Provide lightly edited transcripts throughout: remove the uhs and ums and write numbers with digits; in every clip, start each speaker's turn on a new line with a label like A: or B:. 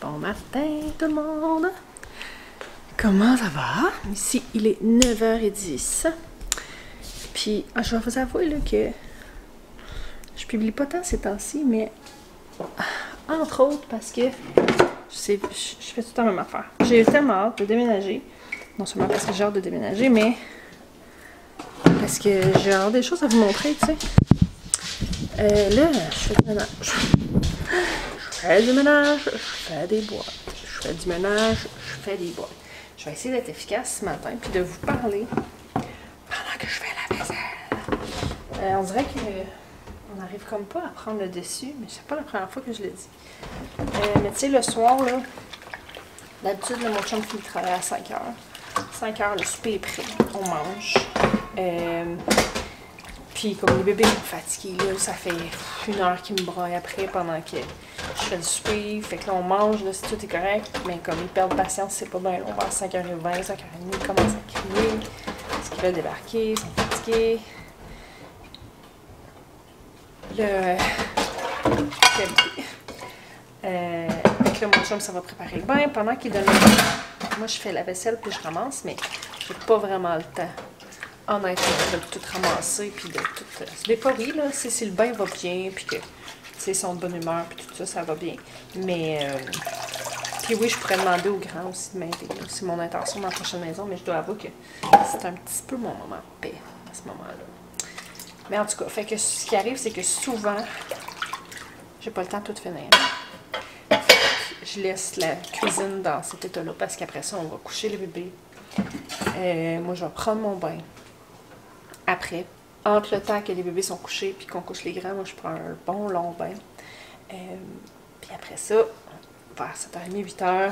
A: Bon matin tout le monde! Comment ça va? Ici, il est 9h10. Puis, je vais vous avouer là, que je publie pas tant ces temps-ci, mais entre autres parce que je fais tout le temps la même affaire. J'ai tellement hâte de déménager. Non seulement parce que j'ai hâte de déménager, mais parce que j'ai hâte des choses à vous montrer, tu sais. Là, je fais du ménage. Je fais du ménage, je fais des boîtes. Je fais du ménage, je fais des boîtes. Je vais essayer d'être efficace ce matin puis de vous parler pendant que je fais la vaisselle. On dirait qu'on n'arrive comme pas à prendre le dessus, mais c'est pas la première fois que je le dis. Mais tu sais, le soir, là, d'habitude, mon chum finit de travailler à 5h. 5h, le souper est prêt. On mange. Puis comme les bébés sont fatigués, là, ça fait 1 heure qu'ils me broient après pendant que je fais le souper. Fait que là, on mange, là, si tout est correct. Mais comme ils perdent patience, c'est pas bien long. Vers 5h20, 5h30, ils commencent à crier. Parce qu'ils veulent débarquer, ils sont fatigués. Fait que là, mon chum, ça va préparer le bain. Pendant qu'il donne le bain, moi, je fais la vaisselle puis je ramasse, mais j'ai pas vraiment le temps. Honnêtement, de tout ramasser, puis de tout... Des fois, oui, là, si le bain va bien, puis que, tu sais, ils sont de bonne humeur, puis tout ça, ça va bien. Mais, puis oui, je pourrais demander aux grands aussi de m'aider. C'est mon intention dans la prochaine maison, mais je dois avouer que c'est un petit peu mon moment de paix à ce moment-là. Mais en tout cas, fait que ce qui arrive, c'est que souvent, j'ai pas le temps de tout finir. Je laisse la cuisine dans cet état-là, parce qu'après ça, on va coucher les bébés. Moi, je vais prendre mon bain. Après, entre le temps que les bébés sont couchés puis qu'on couche les grands, moi je prends un bon long bain. Puis après ça, vers 7h30, 8h,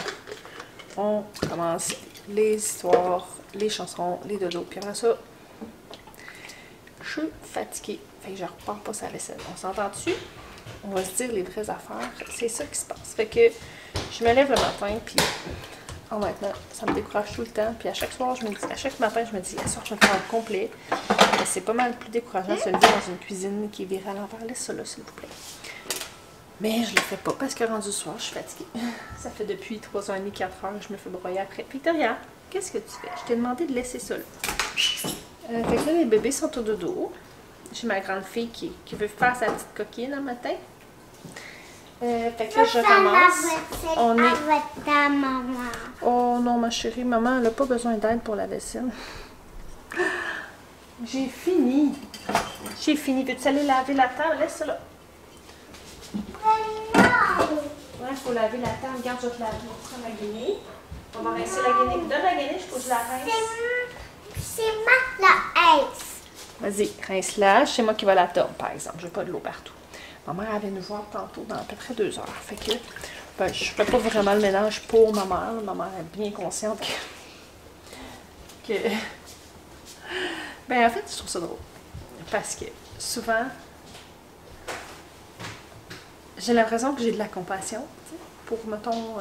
A: on commence les histoires, les chansons, les dodos. Puis après ça, je suis fatiguée. Fait que je repars pas sa vaisselle. On s'entend dessus? On va se dire les vraies affaires. C'est ça qui se passe. Fait que je me lève le matin puis... Maintenant, ça me décourage tout le temps. Puis à chaque soir, à chaque matin, je me dis, à soir, je vais faire le complet. C'est pas mal plus décourageant de se lever dans une cuisine qui est virée à l'envers. Laisse ça là, s'il vous plaît. Mais je le fais pas parce que rendu soir, je suis fatiguée. Ça fait depuis 3h30, 4h que je me fais broyer après. Victoria, qu'est-ce que tu fais? Je t'ai demandé de laisser ça là. Fait que là, les bébés sont au dodo. J'ai ma grande fille qui veut faire sa petite coquille le matin. Fait que là, je ramasse. On est...
B: avec ta maman.
A: Oh non, ma chérie, maman, elle n'a pas besoin d'aide pour la vaisselle. J'ai fini. J'ai fini. Veux-tu aller laver la table? Laisse ça là. Ouais, il faut laver la table. Regarde, je vais te laver. On va prendre la guenille. On va rincer la guenille. Donne la guenille, il faut que je la rince.
B: C'est moi la rince.
A: Vas-y, rince-la. C'est moi qui vais la tordre, par exemple. Je veux pas de l'eau partout. Ma mère elle vient nous voir tantôt dans à peu près 2 heures. Fait que ben, je fais pas vraiment le ménage pour ma mère. Ma mère est bien consciente que... Ben en fait, je trouve ça drôle. Parce que souvent, j'ai l'impression que j'ai de la compassion, pour, mettons,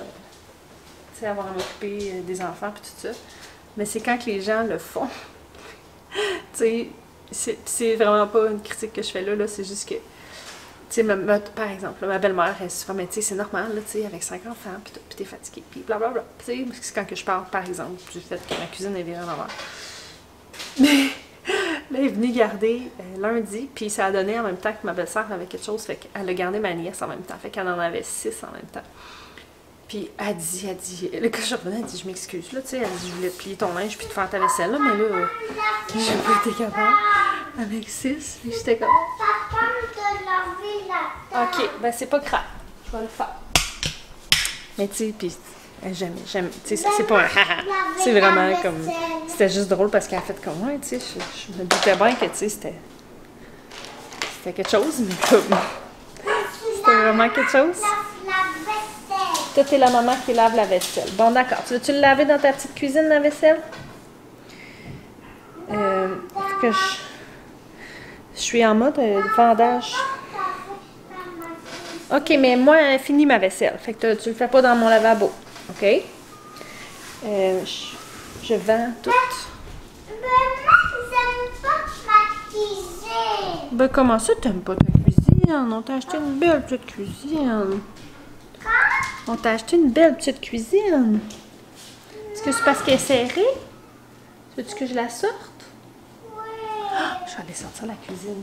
A: avoir à m'occuper des enfants et tout ça. Mais c'est quand que les gens le font. Tu sais, c'est vraiment pas une critique que je fais là c'est juste que tu sais, par exemple, ma belle-mère, elle se fait, mais tu sais, c'est normal, là, tu sais, avec 5 enfants, puis t'es fatiguée, puis blablabla. Tu sais, c'est quand que je parle, par exemple, du fait que ma cuisine est virée à l'envers. Mais là, elle est venue garder lundi, puis ça a donné en même temps que ma belle-sœur avait quelque chose, fait qu'elle a gardé ma nièce en même temps, fait qu'elle en avait 6 en même temps. Puis elle dit, là, quand je revenais, elle dit, je m'excuse, là, tu sais, elle dit, je voulais te plier ton linge, puis te faire ta vaisselle, là, mais là, j'ai pas été capable, avec 6, puis j'étais comme... Ok, ben c'est pas grave, je vais le faire. Mais tu sais, pis jamais, tu sais, c'est pas un haha. C'est vraiment comme, c'était juste drôle parce qu'elle a fait comme, ouais, tu sais, je me doutais bien que, tu sais, c'était quelque chose, mais comme, c'était vraiment quelque chose. Toi, t'es la maman qui lave la vaisselle. Bon, d'accord. Tu veux-tu le laver dans ta petite cuisine, la vaisselle? Que je suis en mode vendage. OK, mais moi, elle finit ma vaisselle. Fait que tu le fais pas dans mon lavabo. OK? Je vends tout.
B: Maman, j'aime pas ma cuisine.
A: Ben, comment ça, t'aimes pas ta cuisine? On t'a acheté une belle petite cuisine.
B: Quand
A: On t'a acheté une belle petite cuisine. Est-ce que c'est parce qu'elle est serrée? Veux-tu que je la sorte?
B: Oui.
A: Je vais aller sortir la cuisine.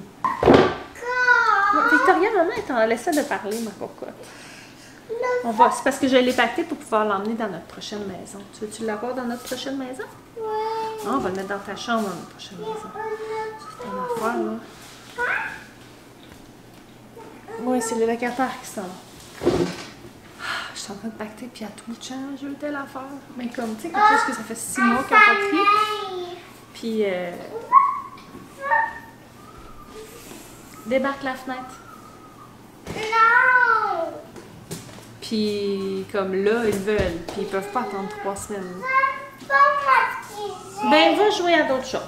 A: Victoria, maman, elle essaie de parler, ma cocotte. C'est parce que je l'ai pacté pour pouvoir l'emmener dans notre prochaine maison. Tu veux-tu l'avoir dans notre prochaine maison?
B: Oui.
A: Ah, on va le mettre dans ta chambre dans notre prochaine maison. C'est ton affaire, là. Oui, c'est le locataire qui s'en va. Je suis en train de pacter, puis à tout bout de champ, je veux telle affaire. Mais comme, tu sais, quelque chose que ça fait 6 mois qu'elle n'a pas pris. Puis, débarque la fenêtre.
B: Non.
A: Puis, comme là, ils veulent. Puis, ils peuvent pas attendre 3 semaines.
B: Pas ma cuisine.
A: Ben, va jouer à d'autres choses.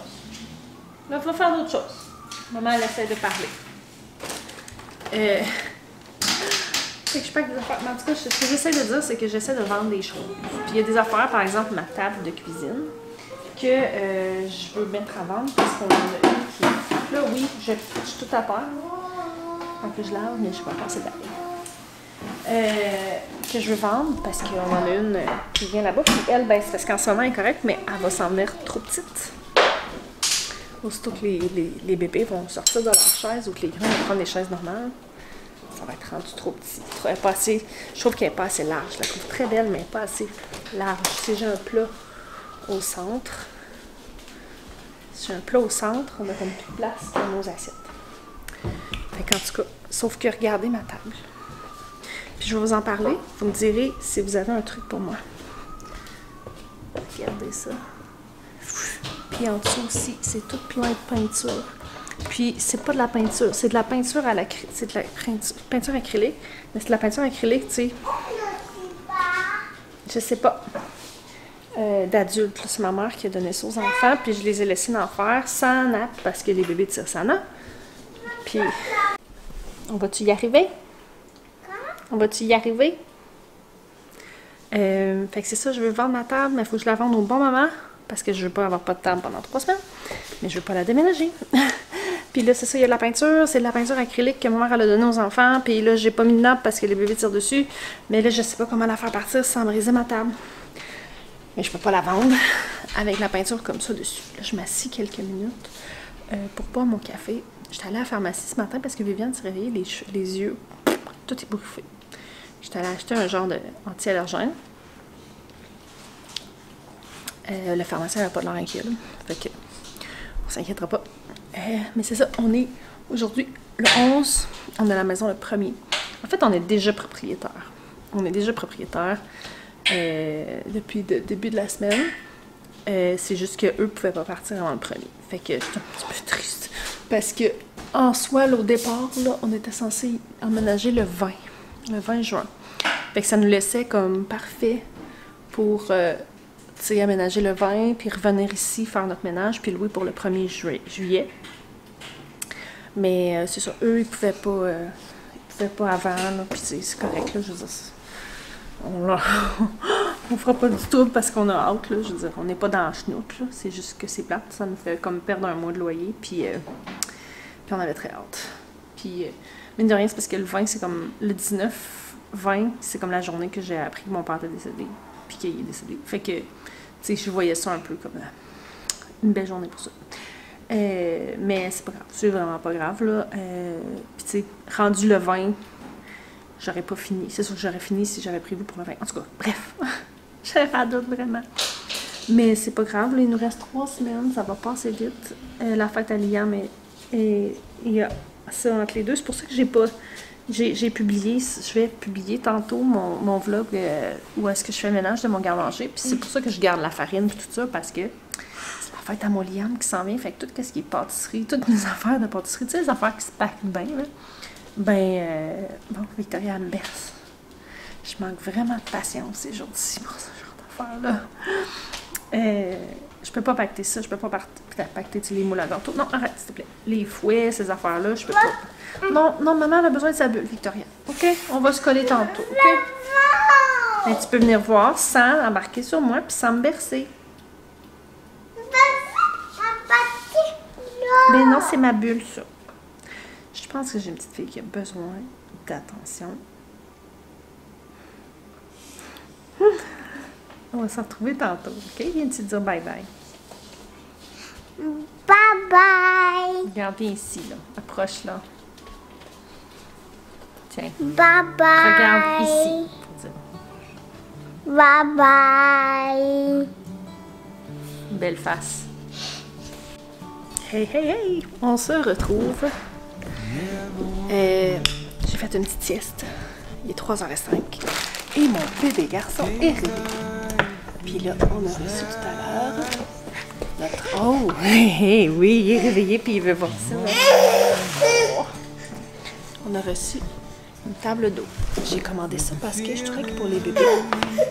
A: Là, va faire d'autres choses. Maman, elle essaie de parler. Fait que je packe des affaires. Mais en tout cas, ce que j'essaie de dire, c'est que j'essaie de vendre des choses. Puis, il y a des affaires, par exemple, ma table de cuisine, que je veux mettre à vendre parce qu'on en a une qui... Là, oui, je suis tout à part. Tant que je lave, mais je ne sais pas passer derrière. Que je veux vendre parce qu'on en a une qui vient là-bas. Puis elle, ben, c'est parce qu'en ce moment, elle est correcte, mais elle va s'en venir trop petite. Aussitôt que les bébés vont sortir de leur chaise ou que les grands vont prendre des chaises normales, ça va être rendu trop petit. Elle est pas assez, je trouve qu'elle n'est pas assez large. Je la trouve très belle, mais elle n'est pas assez large. Si j'ai un plat au centre, on a comme plus de place pour nos assiettes. Fait qu'en tout cas, sauf que regardez ma table. Puis je vais vous en parler. Vous me direz si vous avez un truc pour moi. Regardez ça. Puis en dessous aussi, c'est tout plein de peinture. Puis c'est pas de la peinture, c'est de la peinture à l'acrylique. C'est de la peinture acrylique. Mais c'est de la peinture acrylique, tu sais. Je sais pas. D'adultes. C'est ma mère qui a donné ça aux enfants. Puis je les ai laissés en faire sans nappe parce que les bébés tirent sans nappe. Puis on va-tu y arriver? On va-tu y arriver? Fait que c'est ça, je veux vendre ma table, mais il faut que je la vende au bon moment. Parce que je veux pas avoir pas de table pendant 3 semaines. Mais je veux pas la déménager. Puis là, c'est ça, il y a de la peinture. C'est de la peinture acrylique que ma mère elle a donnée aux enfants. Puis là, j'ai pas mis de nappe parce que les bébés tirent dessus. Mais là, je sais pas comment la faire partir sans briser ma table. Mais je peux pas la vendre avec la peinture comme ça dessus. Là, je m'assis quelques minutes pour boire mon café. J'étais allée à la pharmacie ce matin parce que Viviane s'est réveillée, les yeux, tout est bouffé. J'étais allée acheter un genre d'anti-allergène. Le pharmacien n'avait pas de l'air inquiet, là. Fait que, on s'inquiétera pas. Mais c'est ça, on est aujourd'hui le 11, on est à la maison le 1er. En fait, on est déjà propriétaire. On est déjà propriétaire depuis le début de la semaine. C'est juste qu'eux ne pouvaient pas partir avant le 1er. Fait que j'étais un petit peu triste. Parce que, en soi, là, au départ, là, on était censé emménager le 20 juin. Fait que ça nous laissait comme parfait pour aménager le 20, puis revenir ici, faire notre ménage, puis louer pour le 1er juillet. Mais c'est ça, eux, ils pouvaient pas avant, là, puis c'est correct, là, je veux dire, on fera pas du tout parce qu'on a hâte, là, je veux dire, on n'est pas dans la chenoute, là, c'est juste que c'est plate, ça nous fait comme perdre un mois de loyer, puis on avait très hâte. Puis, mine de rien, c'est parce que le 20, c'est comme, le 19-20, c'est comme la journée que j'ai appris que mon père était décédé, puis qu'il est décédé. Fait que, tu sais, je voyais ça un peu comme une belle journée pour ça. Mais c'est pas grave, c'est vraiment pas grave, là. Puis, tu sais, rendu le 20, j'aurais pas fini. C'est sûr que j'aurais fini si j'avais prévu pour le 20. En tout cas, bref, j'avais pas d'autre vraiment. Mais c'est pas grave, là, il nous reste 3 semaines, ça va passer vite. La fête à Liam, il y a ça entre les deux. C'est pour ça que j'ai publié, je vais publier tantôt mon vlog où est-ce que je fais le ménage de mon garde-manger. Puis c'est pour ça que je garde la farine et tout ça, parce que c'est la fête à mon Liam qui s'en vient. Fait que tout ce qui est pâtisserie, toutes mes affaires de pâtisserie, tu sais, les affaires qui se packent bien, là. Bon, Victoria me berce. Je manque vraiment de patience ces jours-ci pour ce genre d'affaires-là. Je peux pas pacter ça, je peux pas pacter les moules à gâteau. Non, arrête, s'il te plaît. Les fouets, ces affaires-là, je peux pas. Non, maman elle a besoin de sa bulle, Victoria. OK? On va se coller tantôt, OK? Mais tu peux venir voir sans embarquer sur moi puis sans me bercer. Mais non, c'est ma bulle, ça. Je pense que j'ai une petite fille qui a besoin d'attention. On va se retrouver tantôt, OK? Viens-tu dire bye-bye?
B: Bye bye.
A: Regarde, viens ici, là. Approche, là. Tiens.
B: Bye bye.
A: Regarde ici. Pour dire.
B: Bye bye.
A: Belle face. Hey, hey, hey! On se retrouve. J'ai fait une petite sieste. Il est 3h05. Et mon bébé garçon est réveillé. Puis là, on a reçu tout à l'heure notre... Oh! Hey, oui, il est réveillé puis il veut voir ça. Oh. On a reçu une table d'eau. J'ai commandé ça parce que je trouvais que pour les bébés,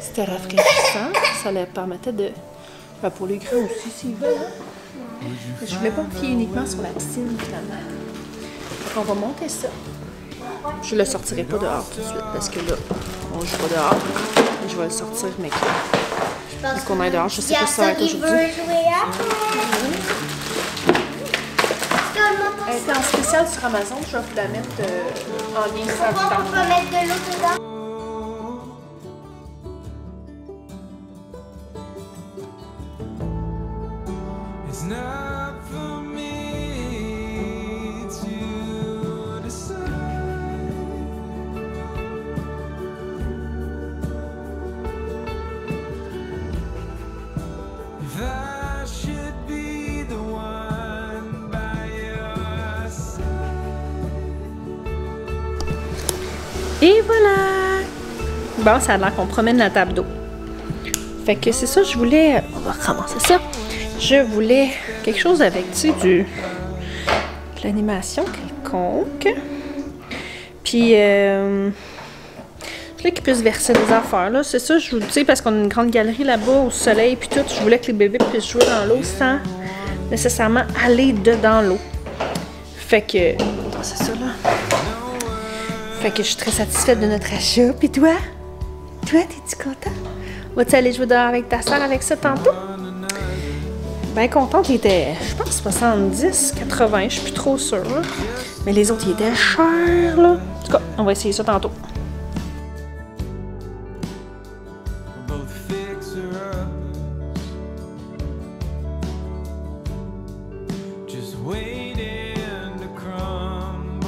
A: c'était rafraîchissant. Ça leur permettait de... Ben, pour les grands aussi, s'ils veulent. Hein? Je voulais pas me fier uniquement sur la piscine, finalement. Donc, on va monter ça. Je le sortirai pas dehors tout de suite parce que là, on joue pas dehors. Je vais le sortir, mais qu'on aille dehors, je sais pas si ça va être aujourd'hui. Elle était en spécial sur Amazon, je vais vous la mettre en lien sur
B: Pourquoi on peut mettre de l'eau dedans?
C: It's not for me to decide if I should be the one by your side.
A: Et voilà! Bon, ça a l'air qu'on promène la table d'eau. Fait que c'est ça, je voulais... On va recommencer ça. Je voulais quelque chose avec, tu sais, de l'animation quelconque. Puis, je voulais qu'ils puissent verser des affaires, là. C'est ça, tu sais, parce qu'on a une grande galerie là-bas au soleil, puis tout. Je voulais que les bébés puissent jouer dans l'eau sans nécessairement aller dedans l'eau. Fait que... C'est ça, là. Fait que je suis très satisfaite de notre achat. Puis toi? Toi, t'es-tu content? Vas-tu aller jouer dehors avec ta soeur avec ça tantôt? Bien contente, il était, je pense, 70, 80, je suis plus trop sûre. Mais les autres, ils étaient chers, là. En tout cas, on va essayer ça tantôt.
C: We're both fixer-uppers, just waiting to crumble.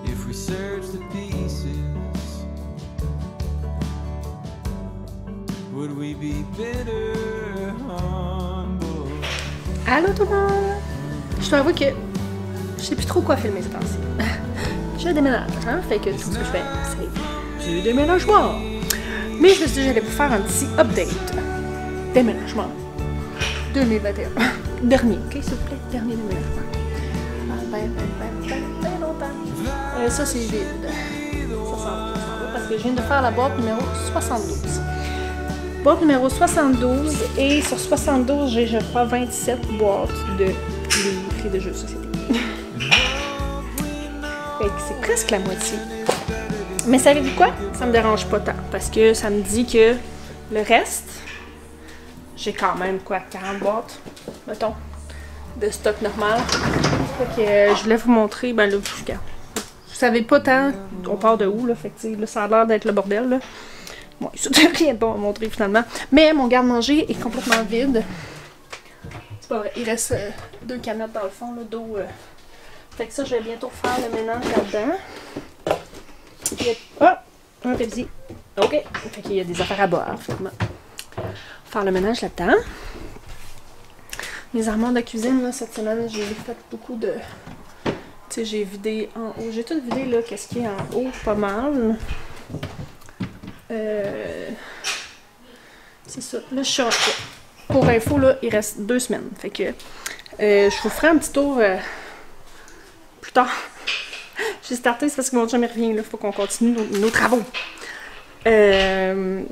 C: If we search the pieces, would we be bitter, humble?
A: Allô tout le monde! Je t'avoue que je sais plus trop quoi filmer ces temps-ci. Je déménage, hein? Fait que tout ce que je fais, c'est du déménagement. Mais je me suis dit que j'allais vous faire un petit update. Déménagement 2021. Dernier, ok, s'il vous plaît? Dernier déménagement. Ben longtemps. Ça, c'est vide. Ça s'en va parce que je viens de faire la boîte numéro 72. Boîte numéro 72, et sur 72, j'ai, je crois, 27 boîtes de livres et de jeux de société. Fait que c'est presque la moitié. Mais savez-vous quoi? Ça me dérange pas tant, parce que ça me dit que le reste, j'ai quand même, quoi, 40 boîtes, mettons, de stock normal. Fait que je voulais vous montrer, ben là, vous savez pas tant, on part de où, là, fait que là, ça a l'air d'être le bordel, là. Bon, il n'y a rien de bon à montrer finalement. Mais mon garde-manger est complètement vide. C'est pas vrai. Il reste 2 canettes dans le fond d'eau. Fait que ça, je vais bientôt faire le ménage là-dedans. Oh! Un Pepsi. OK. Fait qu'il y a des affaires à boire finalement. Faire le ménage là-dedans. Mes armoires de cuisine, là, cette semaine, j'ai fait beaucoup de... Tu sais, j'ai vidé en haut. J'ai tout vidé, là, qu'est-ce qu'il y a en haut, pas mal. C'est ça. Là, je suis en... Pour info, là, il reste 2 semaines. Fait que je vous ferai un petit tour plus tard. J'ai starté, c'est parce que mon chum revient. Il faut qu'on continue nos travaux. Mais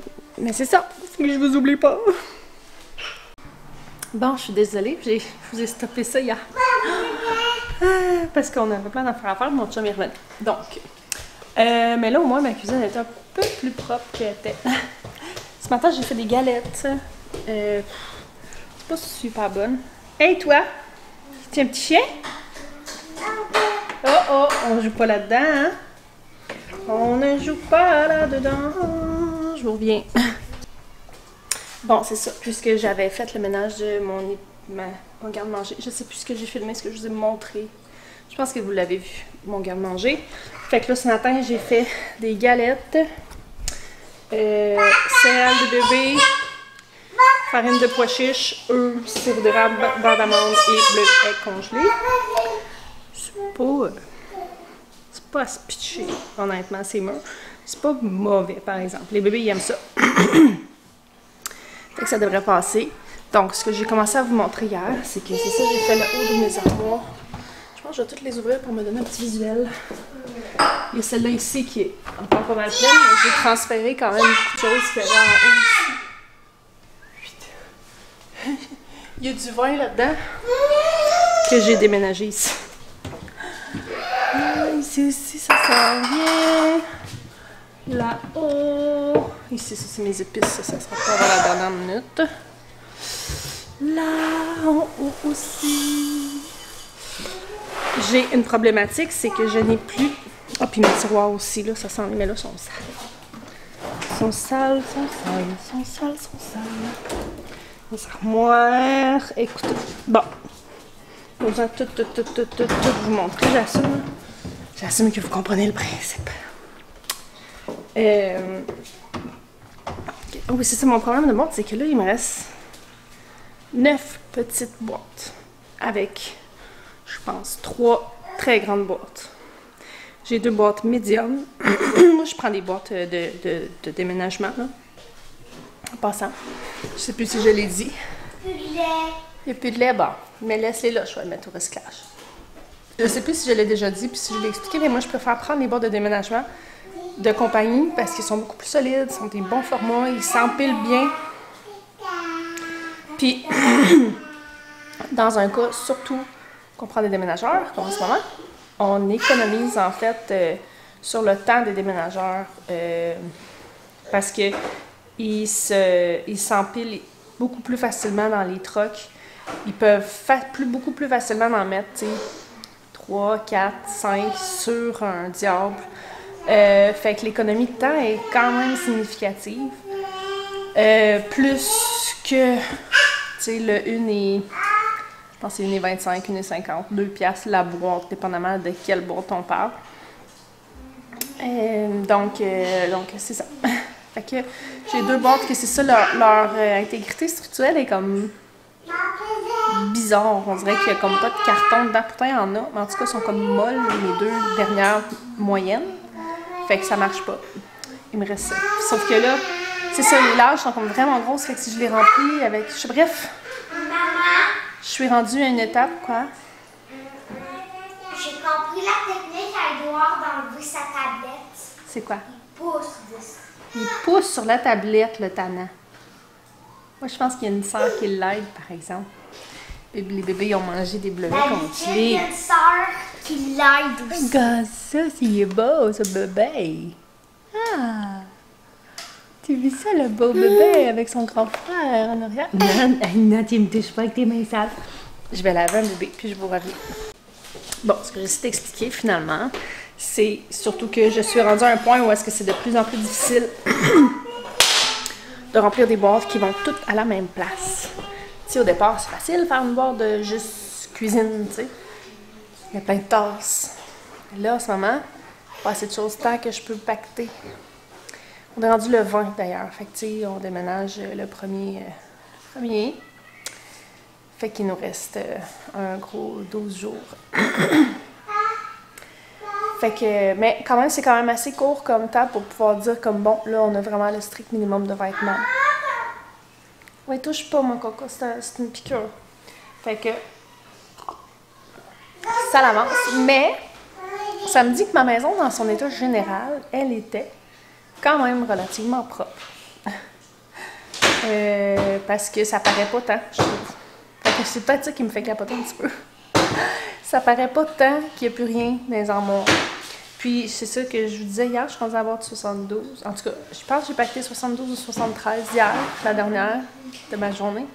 A: c'est ça. Faut que je vous oublie pas. Bon, je suis désolée. Je vous ai stoppé ça hier. Parce qu'on avait plein d'affaires à faire. Mon chum est revenu. Donc, mais là, au moins, ma cuisine est un peu plus propre qu'elle était. Ce matin, j'ai fait des galettes. C'est pas super bonne. Hey, toi! Tu es un petit chien? Oh, oh! On joue pas là-dedans, hein? On ne joue pas là-dedans. Je vous reviens. Bon, c'est ça. Puisque j'avais fait le ménage de mon garde-manger. Je sais plus ce que j'ai filmé, ce que je vous ai montré. Je pense que vous l'avez vu, mon garde-manger. Fait que là, ce matin, j'ai fait des galettes. Céréales de bébé. Farine de pois chiches, œufs, sirop d'érable, beurre d'amande et bleuets congelés. C'est pas à se pitcher, honnêtement, c'est mûr. C'est pas mauvais, par exemple. Les bébés, ils aiment ça. Fait que ça devrait passer. Donc, ce que j'ai commencé à vous montrer hier, c'est que c'est ça, j'ai fait le haut de mes armoires. Je pense que je vais toutes les ouvrir pour me donner un petit visuel. Il y a celle-là ici qui est encore pas mal pleine, mais j'ai transféré quand même beaucoup de choses qui avaient en haut ici. Il y a du vin là-dedans que j'ai déménagé ici. Ici aussi, ça s'en vient. Là-haut. Ici, ça, c'est mes épices. Ça sera pas avant la dernière minute. Là, en haut aussi. J'ai une problématique, c'est que je n'ai plus... Ah, puis mes tiroirs aussi, là, ça sent... Mais là, ils sont sales. Ils sont sales. Les armoires. Écoutez, bon. Je vais tout vous montrer, j'assume. J'assume que vous comprenez le principe. Oui, c'est ça, mon problème de boîte, c'est que là, il me reste 9 petites boîtes. Avec, je pense, 3 très grandes boîtes. J'ai 2 boîtes médium. Moi, je prends des boîtes de déménagement, là. En passant. Je sais plus si je l'ai dit.
B: Plus de lait.
A: Il n'y a plus de lait, bon. Mais laisse-les là, je vais le mettre au recyclage. Je sais plus si je l'ai déjà dit, puis si je l'ai expliqué, mais moi, je préfère prendre les boîtes de déménagement de compagnie parce qu'ils sont beaucoup plus solides, sont des bons formats, ils s'empilent bien. Puis, dans un cas, surtout qu'on prend des déménageurs, comme en ce moment, on économise en fait sur le temps des déménageurs parce que ils s'empilent beaucoup plus facilement dans les trucks. Ils peuvent beaucoup plus facilement en mettre 3, 4, 5 sur un diable. Fait que l'économie de temps est quand même significative. Plus que, le une est, je pense que c'est 1,25, 1,50, 2 piastres la boîte, dépendamment de quelle boîte on parle. Donc c'est ça. Fait que j'ai 2 boîtes que c'est ça, leur intégrité structurelle est comme bizarre. On dirait qu'il n'y a comme pas de carton dedans. Pourtant, il y en a, mais en tout cas, ils sont comme molles, les 2 dernières moyennes. Fait que ça marche pas. Il me reste ça. Sauf que là, c'est ça, les lâches sont comme vraiment grosses. Fait que si je les remplis avec... Bref, je suis rendue à une étape, quoi.
B: J'ai compris la technique à Edouard d'enlever sa tablette.
A: C'est quoi?
B: Il pousse dessus.
A: Il pousse sur la tablette, le tannant. Moi, je pense qu'il y a une sœur qui l'aide, par exemple. Et les bébés, ils ont mangé des bleuets congelés.
B: Il y a une sœur qui l'aide aussi.
A: Regarde ça, c'est beau, ce bébé. Ah! Tu vis ça, le beau bébé, avec son grand frère en arrière? Non, tu me touches pas avec tes mains sales. Je vais laver un bébé, puis je vous reviens. Bon, ce que j'essaie d'expliquer, finalement, c'est surtout que je suis rendue à un point où est-ce que c'est de plus en plus difficile de remplir des boîtes qui vont toutes à la même place. Tu sais, au départ, c'est facile de faire une boîte de juste cuisine, tu sais. Il y a plein de tasses. Là, en ce moment, pas assez de choses tant que je peux pacter. On est rendu le 20 d'ailleurs. Fait que, tu sais, on déménage le premier. Fait qu'il nous reste un gros 12 jours. Fait que, mais quand même, c'est quand même assez court comme temps pour pouvoir dire comme bon, là, on a vraiment le strict minimum de vêtements. Ouais, touche pas, mon coco, c'est une piqûre. Fait que, ça l'avance. Mais, ça me dit que ma maison, dans son état général, elle était quand même relativement propre. Parce que ça paraît pas tant, je trouve. Fait que c'est peut-être ça qui me fait capoter un petit peu. Ça paraît pas tant qu'il n'y a plus rien dans les armoires. Puis, c'est ça que je vous disais hier, je suis rendue à bord de 72. En tout cas, je pense que j'ai pacté 72 ou 73 hier, la dernière de ma journée.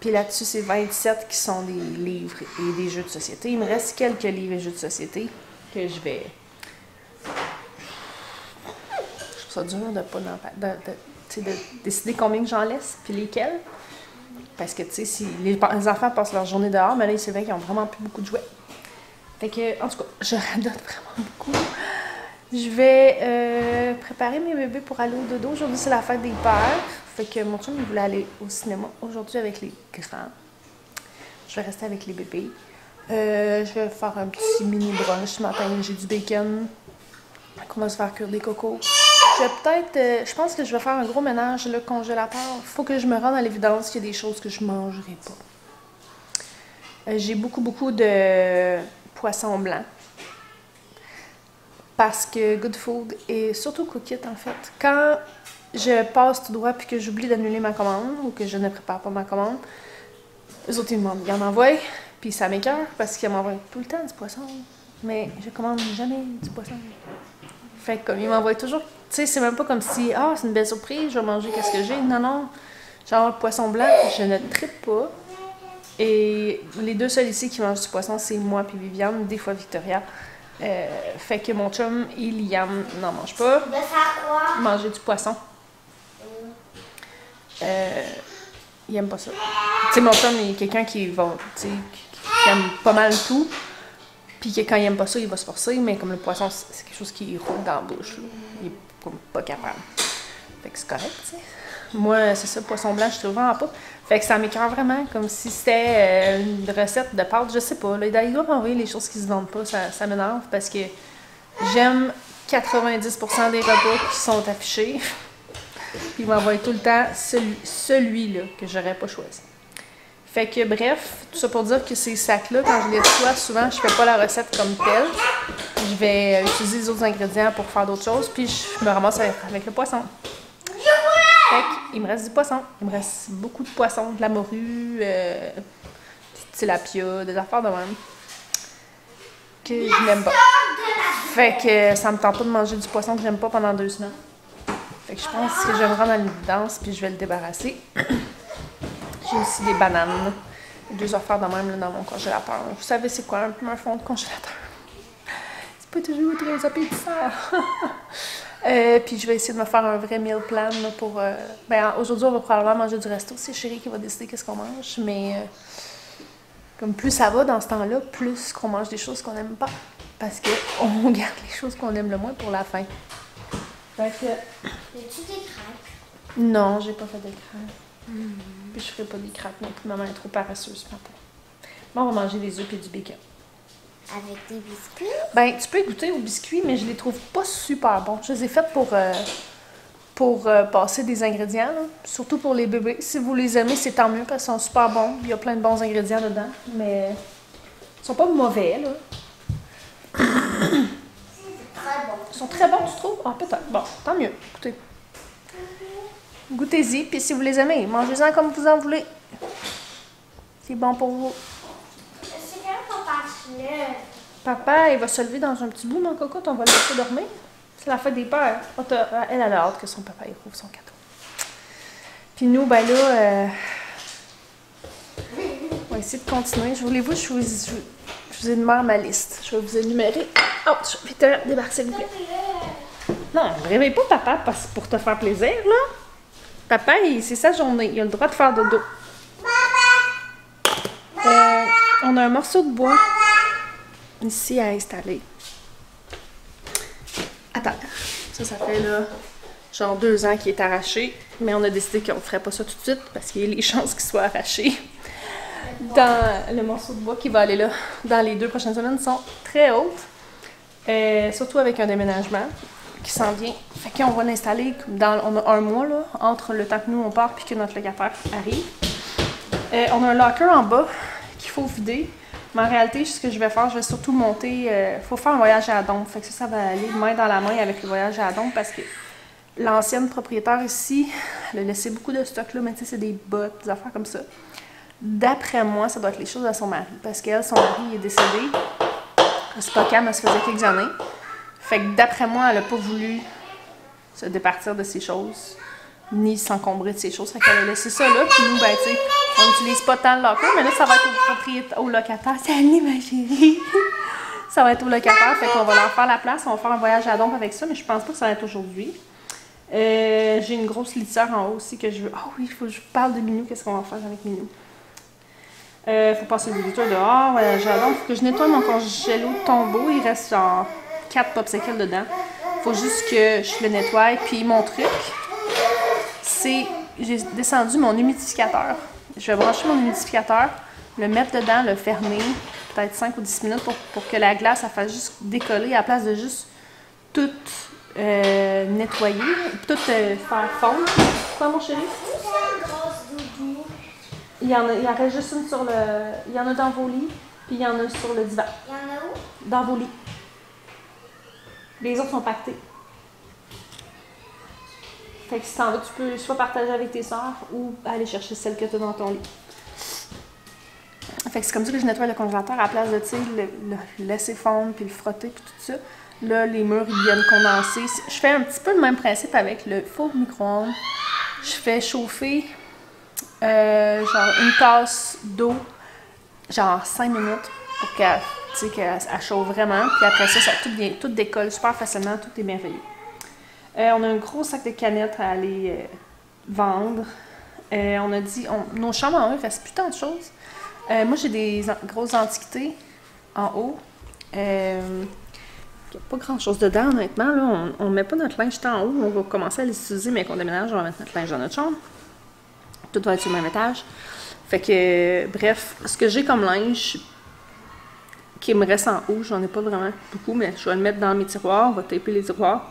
A: Puis là-dessus, c'est 27 qui sont des livres et des jeux de société. Il me reste quelques livres et jeux de société que je vais... Je trouve ça dur de pas de décider combien que j'en laisse, puis lesquels. Parce que, tu sais, si les enfants passent leur journée dehors, mais là, c'est vrai qu'ils ont vraiment plus beaucoup de jouets. Fait que, en tout cas, je radote vraiment beaucoup. Je vais préparer mes bébés pour aller au dodo. Aujourd'hui, c'est la fête des pères. Fait que mon chum, il voulait aller au cinéma aujourd'hui avec les grands. Je vais rester avec les bébés. Je vais faire un petit mini brunch ce matin. J'ai du bacon. On va se faire cuire des cocos. Je vais peut-être... je pense que je vais faire un gros ménage le congélateur. Il faut que je me rende à l'évidence qu'il y a des choses que je ne mangerai pas. J'ai beaucoup de poisson blanc. Parce que Good Food et surtout Cook It, en fait, quand je passe tout droit puis que j'oublie d'annuler ma commande ou que je ne prépare pas ma commande, eux autres, ils m'en envoient, puis ça m'écoeure parce qu'ils m'envoient tout le temps du poisson. Mais je commande jamais du poisson. Fait que comme ils m'envoient toujours, tu sais, c'est même pas comme si, c'est une belle surprise, je vais manger qu'est-ce que j'ai. Non, genre le poisson blanc, je ne tripe pas. Et les deux seuls ici qui mangent du poisson, c'est moi puis Viviane, des fois Victoria. Fait que mon chum et Liam n'en mangent pas.
B: De faire quoi?
A: Manger du poisson. Il aime pas ça. Tu sais, mon chum il est quelqu'un qui va, tu sais, qui aime pas mal tout. Puis que quand il aime pas ça, il va se forcer, mais comme le poisson, c'est quelque chose qui roule dans la bouche. Là. Il est comme pas capable. Fait que c'est correct, tu sais. Moi, c'est ça, le poisson blanc, je trouve vraiment pas. Fait que ça m'écoeure vraiment, comme si c'était une recette de pâtes, je sais pas. Là, il doit m'envoyer les choses qui se vendent pas, ça m'énerve parce que j'aime 90% des repas qui sont affichés. Puis il m'envoie tout le temps celui-là que j'aurais pas choisi. Fait que bref, tout ça pour dire que ces sacs-là, quand je les reçois, souvent je fais pas la recette comme telle. Je vais utiliser les autres ingrédients pour faire d'autres choses, puis je me ramasse avec le poisson. Fait qu'il me reste du poisson. Il me reste beaucoup de poissons, de la morue, du tilapia, des affaires de même. Que je n'aime pas. Fait que ça me tente pas de manger du poisson que j'aime pas pendant 2 semaines. Fait que je pense que je vais me rendre à l'évidence puis je vais le débarrasser. J'ai aussi des bananes. 2 affaires de même là, dans mon congélateur. Vous savez c'est quoi un fond de congélateur? C'est pas toujours très appétissant. Puis je vais essayer de me faire un vrai meal plan là, pour... aujourd'hui, on va probablement manger du resto. C'est Chérie qui va décider qu'est-ce qu'on mange. Mais comme plus ça va dans ce temps-là, plus qu'on mange des choses qu'on n'aime pas. Parce qu'on garde les choses qu'on aime le moins pour la fin. Fait que...
B: As-tu des craques?
A: Non, j'ai pas fait de crêpes. Puis je ferai pas des crêpes non plus. Maman est trop paresseuse ce matin. Bon, on va manger des œufs et du bacon.
B: Avec des biscuits?
A: Ben, tu peux goûter aux biscuits, mais je les trouve pas super bons. Je les ai faits pour passer des ingrédients, là. Surtout pour les bébés. Si vous les aimez, c'est tant mieux parce qu'ils sont super bons. Il y a plein de bons ingrédients dedans, mais ils sont pas mauvais, là.
B: Très bon.
A: Ils sont très bons, tu trouves? Ah, peut-être. Bon, tant mieux. Écoutez. Goûtez-y, puis si vous les aimez, mangez-en comme vous en voulez. C'est bon pour vous.
B: C'est quand même ton partenaire.
A: Papa, il va se lever dans un petit bout, mon cocotte, on va le laisser dormir. C'est la fête des pères. Elle a hâte que son papa il rouvre son cadeau. Puis nous, ben là, on va essayer de continuer. Je vous énumère ma liste. Je vais vous énumérer. Oh, vite, débarque, s'il vous plaît. Non, ne réveille pas papa pour te faire plaisir, là. Papa, c'est sa journée. Il a le droit de faire dodo. On a un morceau de bois ici à installer. À terre. Ça fait là, genre 2 ans qu'il est arraché. Mais on a décidé qu'on ne ferait pas ça tout de suite parce qu'il y a les chances qu'il soit arraché. Dans le morceau de bois qui va aller là, dans les 2 prochaines semaines, sont très hautes. Surtout avec un déménagement qui s'en vient. Fait qu'on va l'installer on a 1 mois là, entre le temps que nous on part et que notre locataire arrive. On a un locker en bas qu'il faut vider. Mais en réalité, ce que je vais faire, je vais surtout monter... faut faire un voyage à Adonde. Fait que ça va aller main dans la main avec le voyage à Adonde parce que l'ancienne propriétaire ici, elle a laissé beaucoup de stock là, mais tu sais, c'est des bottes, des affaires comme ça. D'après moi, ça doit être les choses à son mari. Parce qu'elle, son mari est décédé. C'est pas calme, elle se faisait quelques années. Fait que d'après moi, elle a pas voulu se départir de ses choses, ni s'encombrer de ses choses. Fait qu'elle a laissé ça là, puis nous, ben, tu sais, On n'utilise pas tant le locker, mais là, ça va être au propriétaire, au locataire. Salut, ma chérie! Ça va être au locataire, fait qu'on va leur faire la place. On va faire un voyage à Dompe avec ça, mais je pense pas que ça va être aujourd'hui. J'ai une grosse litière en haut aussi que je veux... Oh oui, il faut que je parle de Minou. Qu'est-ce qu'on va faire avec Minou? Faut passer des tours dehors, voyager à Dompe. Faut que je nettoie mon congélo de tombeau. Il reste genre 4 popsicles dedans. Faut juste que je le nettoie. Puis mon truc, c'est... J'ai descendu mon humidificateur. Je vais brancher mon humidificateur, le mettre dedans, le fermer, peut-être 5 ou 10 minutes pour que la glace, elle fasse juste décoller à la place de juste tout nettoyer, tout faire fondre. Quoi, mon chéri? Il y en reste juste une sur le... Il y en a dans vos lits, puis il y en a sur le divan.
B: Il y en a où?
A: Dans vos lits. Les autres sont pactés. Fait que si t'en veux, tu peux soit partager avec tes soeurs ou aller chercher celle que tu as dans ton lit. Fait que c'est comme ça que je nettoie le congélateur à la place de, tu sais, le laisser fondre puis le frotter puis tout ça. Là, les murs, ils viennent condenser. Je fais un petit peu le même principe avec le four micro-ondes. Je fais chauffer genre une tasse d'eau, genre 5 minutes pour qu'elle, tu sais, qu'elle chauffe vraiment. Puis après ça, tout décolle super facilement, tout est merveilleux. On a un gros sac de canettes à aller vendre. On a dit, nos chambres en haut, il reste plus tant de choses. Moi, j'ai des grosses antiquités en haut. Il n'y a pas grand-chose dedans, honnêtement. Là, on ne met pas notre linge tant en haut. On va commencer à les utiliser, mais qu'on déménage, on va mettre notre linge dans notre chambre. Tout va être sur le même étage. Fait que, bref, ce que j'ai comme linge qui me reste en haut, j'en ai pas vraiment beaucoup, mais je vais le mettre dans mes tiroirs. On va taper les tiroirs.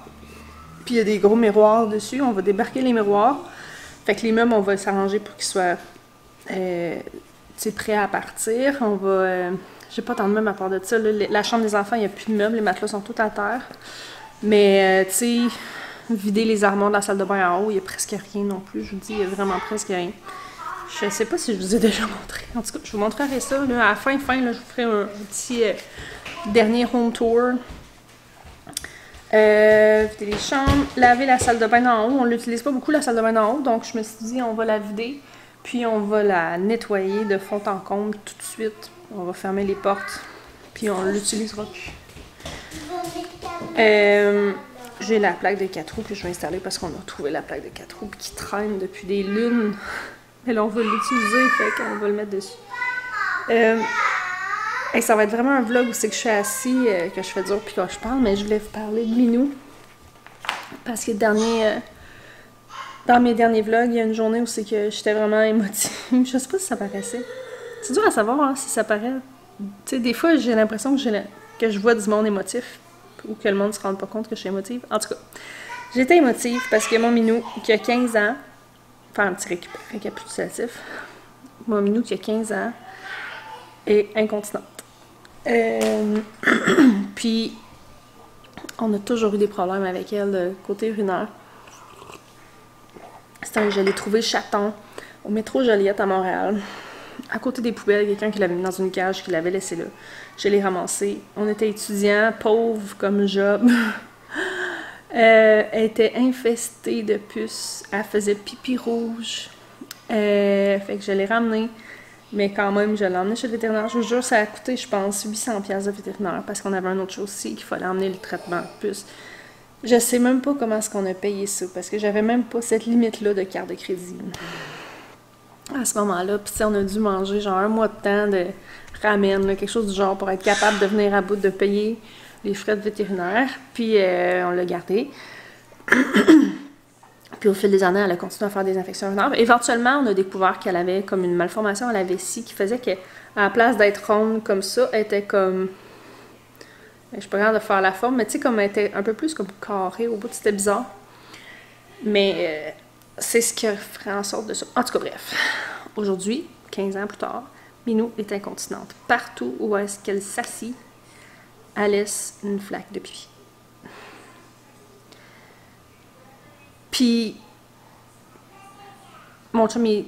A: Puis il y a des gros miroirs dessus. On va débarquer les miroirs. Fait que les meubles, on va s'arranger pour qu'ils soient prêts à partir. On va... j'ai pas tant de meubles à part de ça. Là, la chambre des enfants, il n'y a plus de meubles. Les matelas sont tous à terre. Mais, tu sais, vider les armoires de la salle de bain en haut, il n'y a presque rien non plus. Je vous dis, il y a vraiment presque rien. Je sais pas si je vous ai déjà montré. En tout cas, je vous montrerai ça. Là, à la fin, là, je vous ferai un petit dernier home tour. Vider les chambres, laver la salle de bain d'en haut. On l'utilise pas beaucoup, la salle de bain d'en haut, donc je me suis dit on va la vider, puis on va la nettoyer de fond en comble tout de suite. On va fermer les portes, puis on l'utilisera plus. J'ai la plaque de 4 roues que je vais installer parce qu'on a trouvé la plaque de 4 roues qui traîne depuis des lunes. Mais là, on va l'utiliser, fait qu'on va le mettre dessus. Et ça va être vraiment un vlog où c'est que je suis assis, que je fais dur puis que je parle, mais je voulais vous parler de Minou. Parce que dans mes derniers vlogs, il y a une journée où c'est que j'étais vraiment émotive. Je sais pas si ça paraissait. C'est dur à savoir hein, si ça paraît. Tu sais, des fois, j'ai l'impression que je vois du monde émotif ou que le monde ne se rende pas compte que je suis émotive. En tout cas, j'étais émotive parce que mon Minou, qui a 15 ans, faire un petit récapitulatif, mon Minou qui a 15 ans est incontinente. Puis, on a toujours eu des problèmes avec elle côté urinaire. Je l'ai trouvé chaton au métro Joliette à Montréal. À côté des poubelles, quelqu'un qui l'avait mis dans une cage, qui l'avait laissé là. Je l'ai ramassé. On était étudiants, pauvres comme job. Elle était infestée de puces. Elle faisait pipi rouge. Fait que je l'ai ramenée. Mais quand même, je l'ai emmené chez le vétérinaire. Je vous jure, ça a coûté, je pense, 800$ de vétérinaire parce qu'on avait un autre chose aussi qu'il fallait emmener le traitement de puce. Je sais même pas comment est-ce qu'on a payé ça parce que j'avais même pas cette limite-là de carte de crédit. À ce moment-là, puis on a dû manger genre 1 mois de temps de ramen, là, quelque chose du genre pour être capable de venir à bout de payer les frais de vétérinaire. Puis on l'a gardé. Puis au fil des années, elle a continué à faire des infections urinaires. Éventuellement, on a découvert qu'elle avait comme une malformation à la vessie qui faisait qu'à la place d'être ronde comme ça, elle était comme... Je suis pas capable de faire la forme, mais tu sais, comme elle était un peu plus comme carrée au bout, c'était bizarre. Mais c'est ce qui ferait en sorte de ça. En tout cas, bref. Aujourd'hui, 15 ans plus tard, Minou est incontinente. Partout où est-ce qu'elle s'assit, elle laisse une flaque de pipi. Puis, mon chum est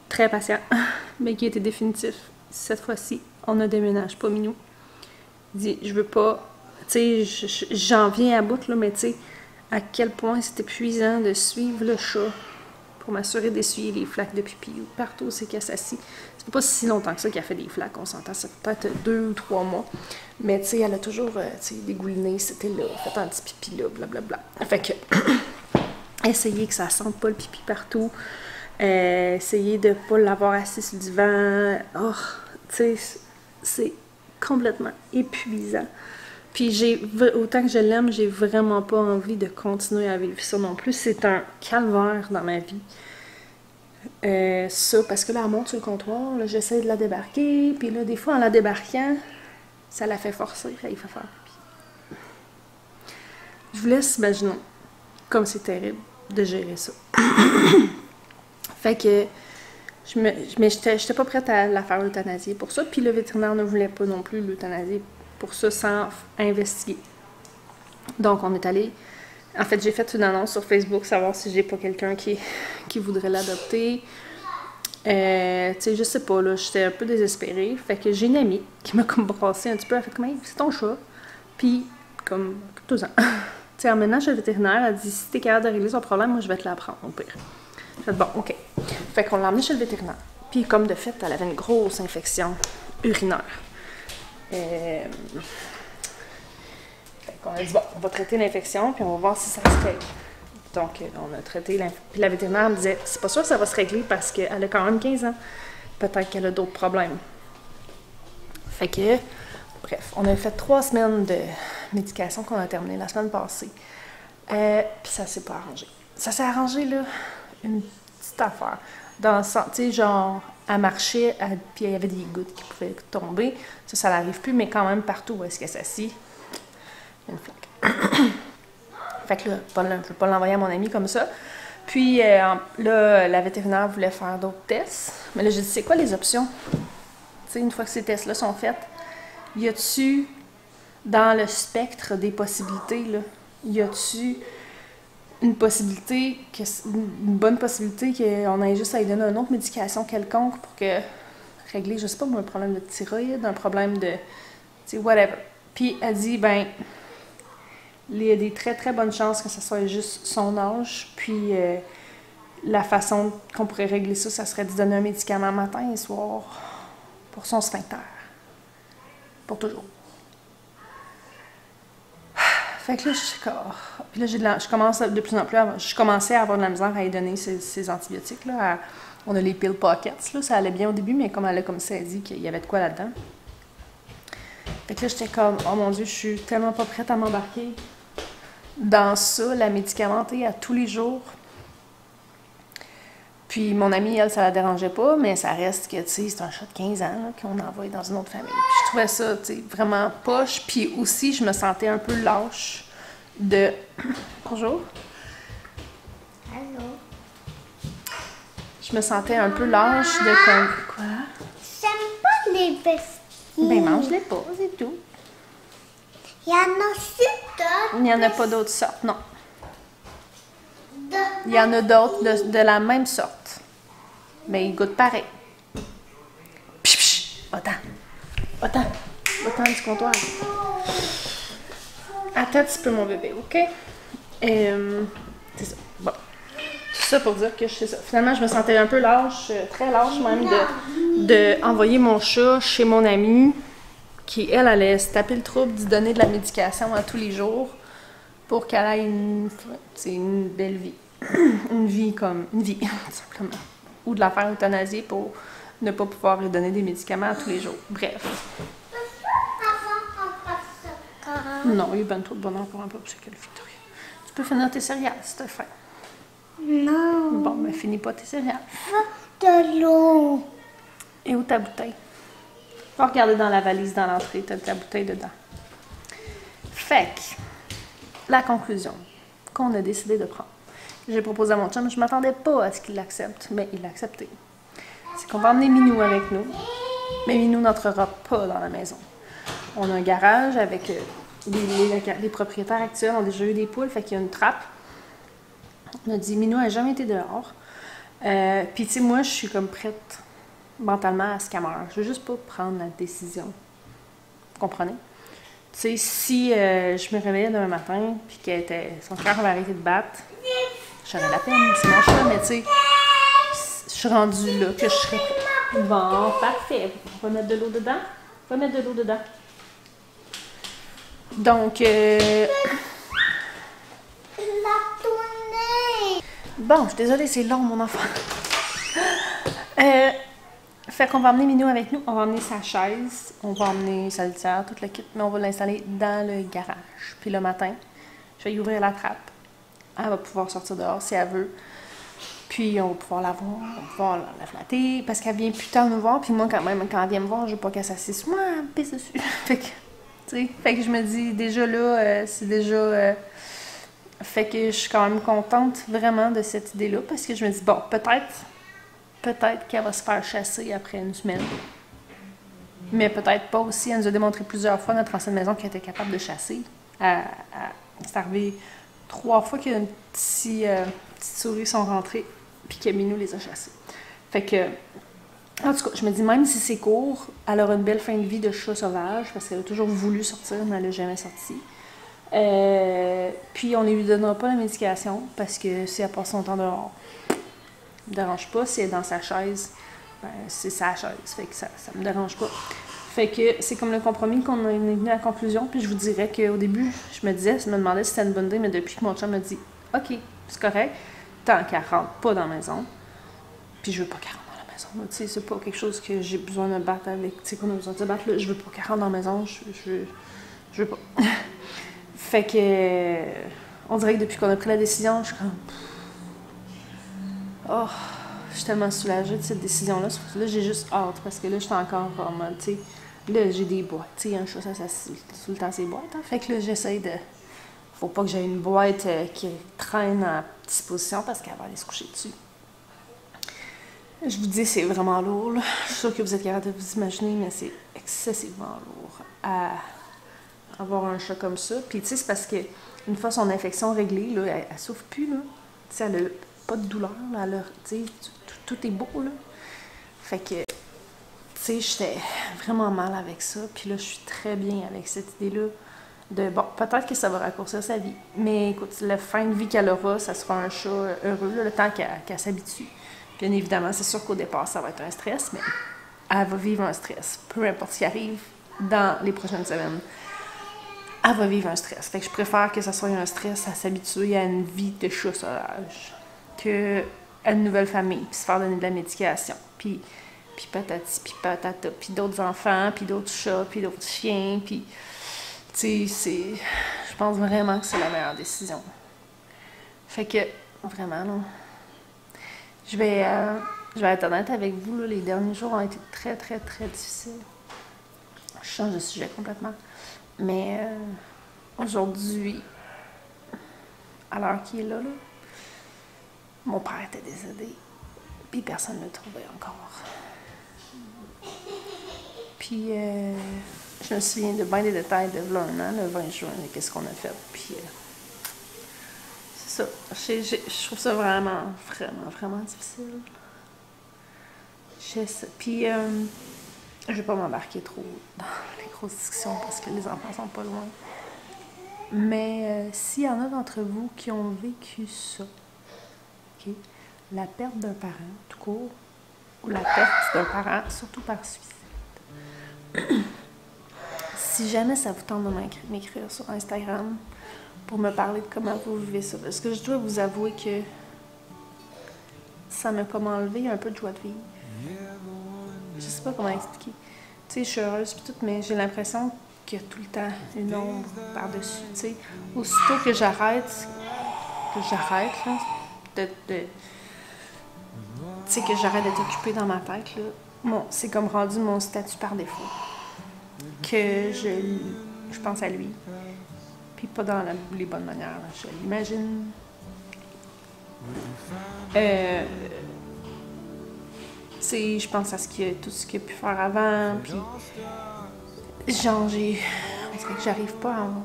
A: très patient, mais qui était définitif. Cette fois-ci, on ne déménage pas Minou. Il dit, je veux pas, tu sais, j'en viens à bout, là, mais tu sais, à quel point c'est épuisant de suivre le chat pour m'assurer d'essuyer les flaques de pipi ou partout où c'est qu'elle s'assit. Ça fait pas si longtemps que ça qu'elle fait des flaques, on s'entend, ça fait peut-être 2 ou 3 mois. Mais tu sais, elle a toujours dégouliné, c'était là, fait un petit pipi là, blablabla. Fait que, essayer que ça sente pas le pipi partout, essayer de pas l'avoir assis sur le divan, oh, tu sais, c'est complètement épuisant. Puis autant que je l'aime, j'ai vraiment pas envie de continuer à vivre ça non plus. C'est un calvaire dans ma vie. Ça, parce que là, elle monte sur le comptoir, là, j'essaie de la débarquer, puis là, des fois, en la débarquant, ça la fait forcer, il fait faire pipi. Je vous laisse imaginer comme c'est terrible de gérer ça. Fait que, mais j'étais pas prête à la faire euthanasier pour ça, puis le vétérinaire ne voulait pas non plus l'euthanasier pour ça sans investiguer. Donc, on est allé... En fait, j'ai fait une annonce sur Facebook, savoir si j'ai pas quelqu'un qui voudrait l'adopter. Tu sais, je sais pas, là, j'étais un peu désespérée. Fait que j'ai une amie qui m'a comme brassée un petit peu. Elle fait comme, hey, c'est ton chat. Puis, comme, 2 ans. Tu sais, en menant chez le vétérinaire, elle dit, si t'es capable de régler son problème, moi, je vais te l'apprendre, au pire. J'ai fait, bon, OK. Fait qu'on l'a emmenée chez le vétérinaire. Puis, comme de fait, elle avait une grosse infection urinaire. On a dit, bon, on va traiter l'infection, puis on va voir si ça se règle. Donc, on a traité l'infection. Puis la vétérinaire me disait, c'est pas sûr que ça va se régler parce qu'elle a quand même 15 ans. Peut-être qu'elle a d'autres problèmes. Fait que, bref, on a fait 3 semaines de médication qu'on a terminé la semaine passée. Puis ça s'est pas arrangé. Ça s'est arrangé, là, une petite affaire. Dans le sens, tu sais, genre, elle marchait, puis il y avait des gouttes qui pouvaient tomber. Ça n'arrive plus, mais quand même, partout où est-ce qu'elle s'assit, une flaque. Fait que là, je ne vais pas l'envoyer à mon ami comme ça. Puis là, la vétérinaire voulait faire d'autres tests. Mais là, j'ai dit, c'est quoi les options? Tu sais, une fois que ces tests-là sont faits, y a-tu, dans le spectre des possibilités, là, y a-tu une possibilité, une bonne possibilité qu'on ait juste à lui donner une autre médication quelconque pour que régler, je sais pas moi, un problème de thyroïde, un problème de, tu sais, whatever. Puis elle dit, ben, il y a des très très bonnes chances que ce soit juste son âge, puis la façon qu'on pourrait régler ça, ça serait de donner un médicament matin et soir pour son sphincter. Pour toujours. Fait que là, je suis d'accord. Puis là, je commence de plus en plus je commençais à avoir de la misère à lui donner ces antibiotiques, là. On a les pill pockets, là. Ça allait bien au début, mais comme elle a comme ça dit qu'il y avait de quoi là-dedans. Fait que là, j'étais comme, oh mon Dieu, je suis tellement pas prête à m'embarquer dans ça, la médicamenter à tous les jours. Puis mon amie, elle, ça la dérangeait pas, mais ça reste que, tu sais, c'est un chat de 15 ans qu'on envoie dans une autre famille. Puis je trouvais ça, tu sais, vraiment poche. Puis aussi, je me sentais un peu lâche de... Bonjour.
B: Allô?
A: Je me sentais un peu lâche de comme... Quoi?
B: J'aime pas les biscuits.
A: Ben, mange-les pas, c'est tout.
B: Il y en a d'autres.
A: Il n'y en a pas d'autres sortes, non. Il y en a d'autres de la même sorte. Mais ils goûtent pareil. Psh, psh, va-t'en. Va-t'en. Va-t'en du comptoir. Attends un petit peu, mon bébé, OK? C'est ça. Bon. Tout ça pour dire que je sais ça. Finalement, je me sentais un peu lâche, très lâche même, de envoyer mon chat chez mon amie, qui, elle, allait se taper le trouble d'y donner de la médication à tous les jours pour qu'elle ait une belle vie. Une vie, tout simplement. Ou de la faire euthanasier pour ne pas pouvoir lui donner des médicaments à tous les jours. Bref. Non, il y a bien trop de bonheur pour un peu, c'est quelle Victoria. Tu peux finir tes céréales si t'as faim.
B: Non.
A: Bon, ben finis pas tes céréales.
B: De l'eau.
A: Et où ta bouteille? Va regarder dans la valise dans l'entrée, t'as ta bouteille dedans. Fait que, la conclusion qu'on a décidé de prendre. J'ai proposé à mon chum, je m'attendais pas à ce qu'il l'accepte, mais il l'a accepté. C'est qu'on va emmener Minou avec nous, mais Minou n'entrera pas dans la maison. On a un garage avec les propriétaires actuels ont déjà eu des poules, fait qu'il y a une trappe. On a dit, Minou n'a jamais été dehors. Puis tu sais, moi, je suis comme prête mentalement à ce qu'elle meure. Je veux juste pas prendre la décision. Vous comprenez? Tu sais, si je me réveillais demain matin, puis son cœur avait arrêté de battre, j'aurais la peine, c'est mon chat, mais tu sais, suis rendue là, que je serais... Bon, parfait. On va mettre de l'eau dedans. On va mettre de l'eau dedans. Donc,
B: La tournée.
A: bon, je suis désolée, c'est long, mon enfant. Fait qu'on va emmener Minou avec nous. On va emmener sa chaise, on va emmener sa litière, tout le kit, mais on va l'installer dans le garage. Puis le matin, je vais y ouvrir la trappe. Elle va pouvoir sortir dehors si elle veut. Puis on va pouvoir la voir, on va pouvoir la flatter, parce qu'elle vient plus tard nous voir. Puis moi, quand même, quand elle vient me voir, je veux pas qu'elle s'assise sur moi, elle me pisse dessus. Fait que, tu sais, fait que je me dis, déjà là, c'est déjà... fait que je suis quand même contente vraiment de cette idée-là, parce que je me dis, bon, peut-être qu'elle va se faire chasser après une semaine. Mais peut-être pas aussi. Elle nous a démontré plusieurs fois, notre ancienne maison, qu'elle était capable de chasser. C'est arrivé 3 fois que une petite souris sont rentrées puis que Minou les a chassées. Fait que, en tout cas, je me dis, même si c'est court, elle aura une belle fin de vie de chat sauvage parce qu'elle a toujours voulu sortir, mais elle n'a jamais sorti. Puis on ne lui donnera pas la médication parce que si elle passe son temps dehors, ça me dérange pas. Si elle est dans sa chaise, ben, c'est sa chaise. Fait que ça me dérange pas. Fait que c'est comme le compromis qu'on est venu à la conclusion. Puis je vous dirais qu'au début, je me demandais si c'était une bonne idée, mais depuis que mon chum me dit « OK, c'est correct, tant qu'elle rentre pas dans la maison. » Puis je veux pas qu'elle rentre dans la maison. Tu sais, c'est pas quelque chose que j'ai besoin de me battre avec. Tu sais, qu'on a besoin de se battre. Là, je veux pas qu'elle rentre dans la maison. Je veux pas. Fait que... on dirait que depuis qu'on a pris la décision, je suis comme... Oh, je suis tellement soulagée de cette décision-là. Là, j'ai juste hâte parce que là, je suis encore en mode, tu sais... Là, j'ai des boîtes. Tu sais, un chat, ça tout le temps ses boîtes. Hein? Fait que là, j'essaye de... Faut pas que j'aie une boîte qui traîne en disposition parce qu'elle va aller se coucher dessus. Je vous dis, c'est vraiment lourd, là. Je suis sûre que vous êtes capable de vous imaginer, mais c'est excessivement lourd à avoir un chat comme ça. Puis, tu sais, c'est parce que une fois son infection réglée, là, elle souffre plus, là. Tu sais, elle a pas de douleur, là. Tu sais, tout est beau, là. Fait que... Tu sais, j'étais vraiment mal avec ça. Puis là, je suis très bien avec cette idée-là de, bon, peut-être que ça va raccourcir sa vie. Mais écoute, la fin de vie qu'elle aura, ça sera un chat heureux, là, le temps qu'elle s'habitue. Bien évidemment, c'est sûr qu'au départ, ça va être un stress, mais elle va vivre un stress. Peu importe ce qui arrive dans les prochaines semaines, elle va vivre un stress. Fait que je préfère que ça soit un stress à s'habituer à une vie de chat sauvage qu'à une nouvelle famille, puis se faire donner de la médication. Puis patati, puis patata, puis d'autres enfants, puis d'autres chats, puis d'autres chiens, puis... Tu sais, je pense vraiment que c'est la meilleure décision. Fait que, vraiment, là... Je vais être honnête avec vous, là, les derniers jours ont été très, très, très difficiles. Je change de sujet complètement. Mais aujourd'hui, à l'heure qui est là, mon père était décédé, puis personne ne le trouvait encore. Puis, je me souviens de bien des détails de là, un an, le 20 juin, qu'est-ce qu'on a fait. Puis, c'est ça. Je trouve ça vraiment, vraiment, vraiment difficile. Puis, je vais pas m'embarquer trop dans les grosses discussions parce que les enfants sont pas loin. Mais s'il y en a d'entre vous qui ont vécu ça, okay, la perte d'un parent, tout court, ou la perte d'un parent, surtout par suicide. Si jamais ça vous tente de m'écrire sur Instagram pour me parler de comment vous vivez ça, parce que je dois vous avouer que ça m'a comme enlevé un peu de joie de vivre. Je sais pas comment expliquer. Tu sais, je suis heureuse pis tout, mais j'ai l'impression qu'il y a tout le temps une ombre par-dessus. Tu sais, aussitôt que j'arrête, là, tu sais, que j'arrête d'être occupée dans ma tête, là, bon, c'est comme rendu mon statut par défaut. Que je pense à lui. Puis pas dans les bonnes manières. Là. Je l'imagine. Tu sais, je pense à tout ce qu'il a pu faire avant. Puis, genre, on dirait que j'arrive pas à avoir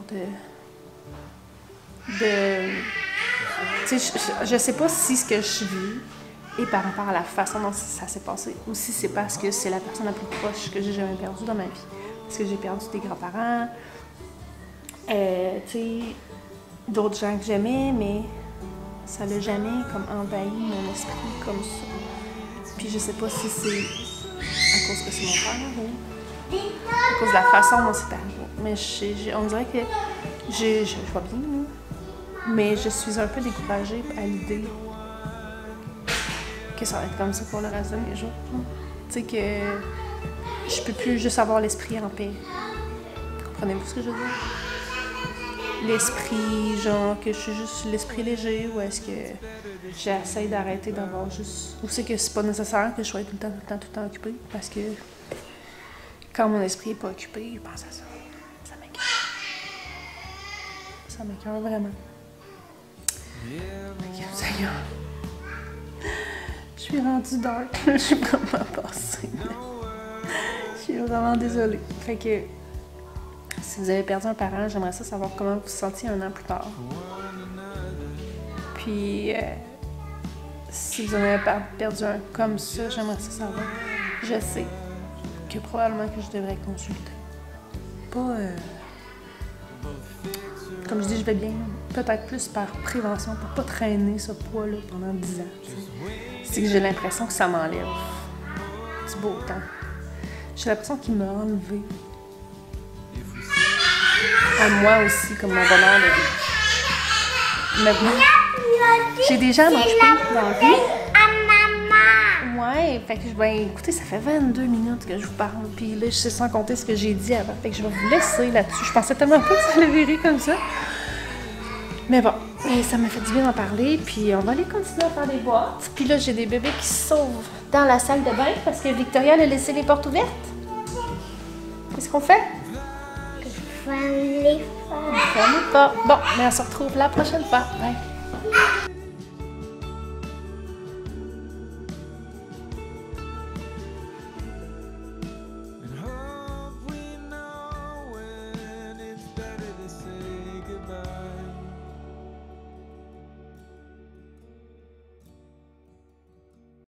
A: tu sais, je sais pas si ce que je vis est par rapport à la façon dont ça s'est passé, ou si c'est parce que c'est la personne la plus proche que j'ai jamais perdue dans ma vie. Parce que j'ai perdu des grands-parents, tu sais, d'autres gens que j'aimais, mais ça l'a jamais comme envahi mon esprit comme ça. Puis je sais pas si c'est à cause que c'est mon père ou à cause de la façon dont c'est arrivé. Mais on dirait que je vois bien, là. Mais je suis un peu découragée à l'idée que ça va être comme ça pour le reste de mes jours. Tu sais que je peux plus juste avoir l'esprit en paix. Comprenez-vous ce que je veux dire? L'esprit, genre que je suis juste l'esprit léger, ou est-ce que j'essaie d'arrêter d'avoir juste... Ou c'est que c'est pas nécessaire que je sois tout le temps occupée, parce que quand mon esprit est pas occupé, je pense à ça. Ça m'écoeure. Ça m'écoeure vraiment. Seigneur. Je suis rendue dark. Je suis vraiment passée. Je suis vraiment désolée. Fait que si vous avez perdu un parent, j'aimerais ça savoir comment vous vous sentiez un an plus tard. Puis si vous en avez perdu un comme ça, j'aimerais ça savoir. Je sais que probablement que je devrais consulter. Pas comme je dis, je vais bien. Peut-être plus par prévention pour pas traîner ce poids-là pendant 10 ans. T'sais. C'est que j'ai l'impression que ça m'enlève du beau temps. J'ai l'impression qu'il m'a enlevé à moi aussi, comme mon bonheur de vie. Mais bon, j'ai déjà mangé dans la vie. Ouais, fait que écoutez, ça fait 22 minutes que je vous parle, puis là, je sais sans compter ce que j'ai dit avant, fait que je vais vous laisser là-dessus. Je pensais tellement pas que ça allait virer comme ça. Mais bon, ça m'a fait du bien d'en parler, puis on va aller continuer à faire des boîtes. Puis là, j'ai des bébés qui se sauvent dans la salle de bain parce que Victoria a laissé les portes ouvertes. Qu'est-ce qu'on fait?
B: Ferme les portes.
A: On ferme les portes. Bon, mais on se retrouve la prochaine fois. Bye!